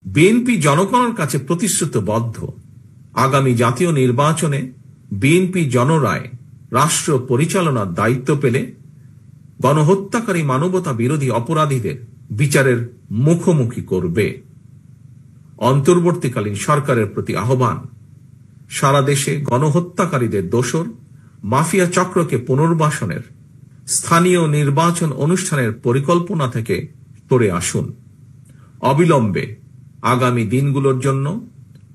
BNP জনগণের কাছে প্রতিশ্রুতিবদ্ধ, আগামী জাতীয় নির্বাচনে বিএনপি জনরায় রাষ্ট্র পরিচালনার দায়িত্ব পেলে গণহত্যাকারী মানবতা বিরোধী অপরাধীদের বিচারের মুখোমুখি করবে। অন্তর্বর্তীকালীন সরকারের প্রতি আহ্বান, সারা দেশে গণহত্যাকারীদের দোসর মাফিয়া চক্রকে পুনর্বাসনের স্থানীয় নির্বাচন অনুষ্ঠানের পরিকল্পনা থেকে সরে আসুন। অবিলম্বে আগামী দিনগুলোর জন্য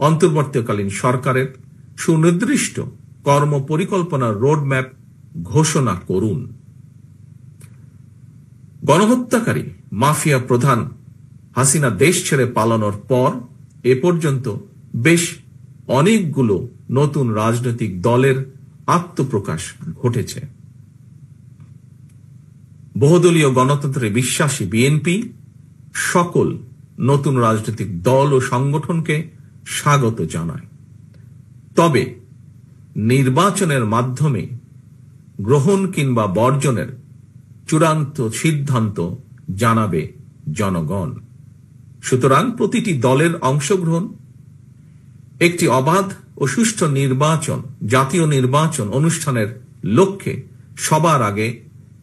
অন্তর্বর্তীকালীন সরকারের সুনির্দিষ্ট কর্মপরিকল্পনার রোডম্যাপ ঘোষণা করুন। গণহত্যাকারী মাফিয়া প্রধান হাসিনা দেশ ছেড়ে পালানোর পর এ পর্যন্ত বেশ অনেকগুলো নতুন রাজনৈতিক দলের আত্মপ্রকাশ ঘটেছে। বহুদলীয় গণতন্ত্রে বিশ্বাসী বিএনপি সকল নতুন রাজনৈতিক দল ও সংগঠনকে স্বাগত জানায়, তবে নির্বাচনের মাধ্যমে গ্রহণ কিংবা বর্জনের চূড়ান্ত সিদ্ধান্ত জানাবে জনগণ। সুতরাং প্রতিটি দলের অংশগ্রহণ একটি অবাধ ও সুষ্ঠু নির্বাচন, জাতীয় নির্বাচন অনুষ্ঠানের লক্ষ্যে সবার আগে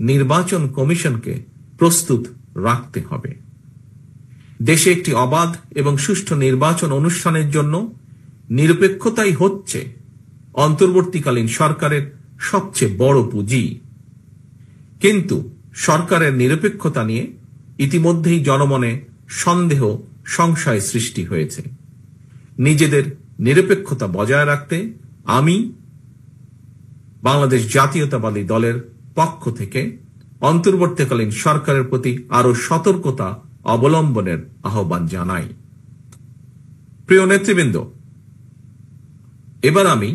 নির্বাচন কমিশনকে প্রস্তুত রাখতে হবে। দেশে একটি অবাধ এবং সুষ্ঠু নির্বাচন অনুষ্ঠানের জন্য নিরপেক্ষতাই হচ্ছে অন্তর্বর্তীকালীন সরকারের সবচেয়ে বড় পুঁজি। কিন্তু সরকারের নিরপেক্ষতা নিয়ে ইতিমধ্যেই জনমনে সন্দেহ, সংশয় সৃষ্টি হয়েছে। নিজেদের নিরপেক্ষতা বজায় রাখতে আমি বাংলাদেশ জাতীয়তাবাদী দলের পক্ষ থেকে অন্তর্বর্তীকালীন সরকারের প্রতি আরো সতর্কতা অবলম্বনের আহ্বান জানাই। প্রিয় নেতৃবৃন্দ, এবার আমি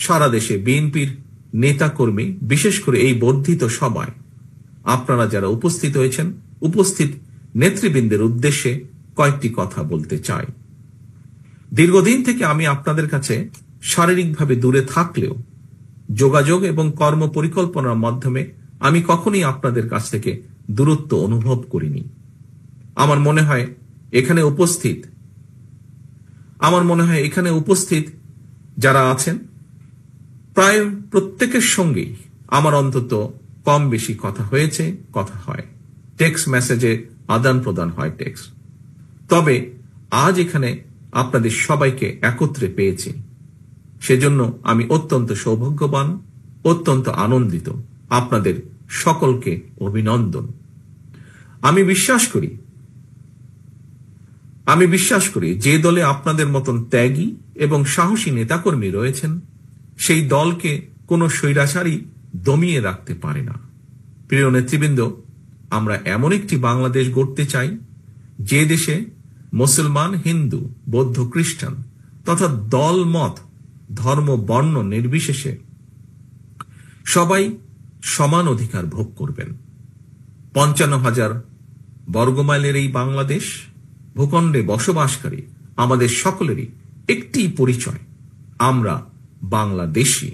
সারা দেশে বিএনপির নেতাকর্মী, বিশেষ করে এই বর্ধিত সভায় আপনারা যারা উপস্থিত হয়েছেন, উপস্থিত নেতৃবৃন্দের উদ্দেশ্যে কয়েকটি কথা বলতে চাই। দীর্ঘদিন থেকে আমি আপনাদের কাছে শারীরিকভাবে দূরে থাকলেও যোগাযোগ এবং কর্ম পরিকল্পনার মাধ্যমে আমি কখনোই আপনাদের কাছ থেকে দূরত্ব অনুভব করিনি। আমার মনে হয় এখানে উপস্থিত যারা আছেন প্রায় প্রত্যেকের সঙ্গেই আমার অন্তত কম বেশি কথা হয়েছে, কথা হয়, টেক্সট মেসেজে আদান প্রদান হয় টেক্সট। তবে আজ এখানে আপনাদের সবাইকে একত্রে পেয়েছি, সেজন্য আমি অত্যন্ত সৌভাগ্যবান, অত্যন্ত আনন্দিত। আপনাদের সকলকে অভিনন্দন। আমি বিশ্বাস করি যে দলে আপনাদের মতন ত্যাগী এবং সাহসী নেতাকর্মী রয়েছেন, সেই দলকে কোনো স্বৈরাচারী দমিয়ে রাখতে পারে না। প্রিয় নেতৃবৃন্দ, আমরা এমন একটি বাংলাদেশ গড়তে চাই যে দেশে মুসলমান, হিন্দু, বৌদ্ধ, খ্রিস্টান তথা দল, মত, ধর্ম, বর্ণ নির্বিশেষে সবাই সমান অধিকার ভোগ করবেন। ৫৫,০০০ বর্গমাইলের এই বাংলাদেশ ভূখণ্ডে বসবাসকারী আমাদের সকলেরই একটি পরিচয়, আমরা বাংলাদেশী।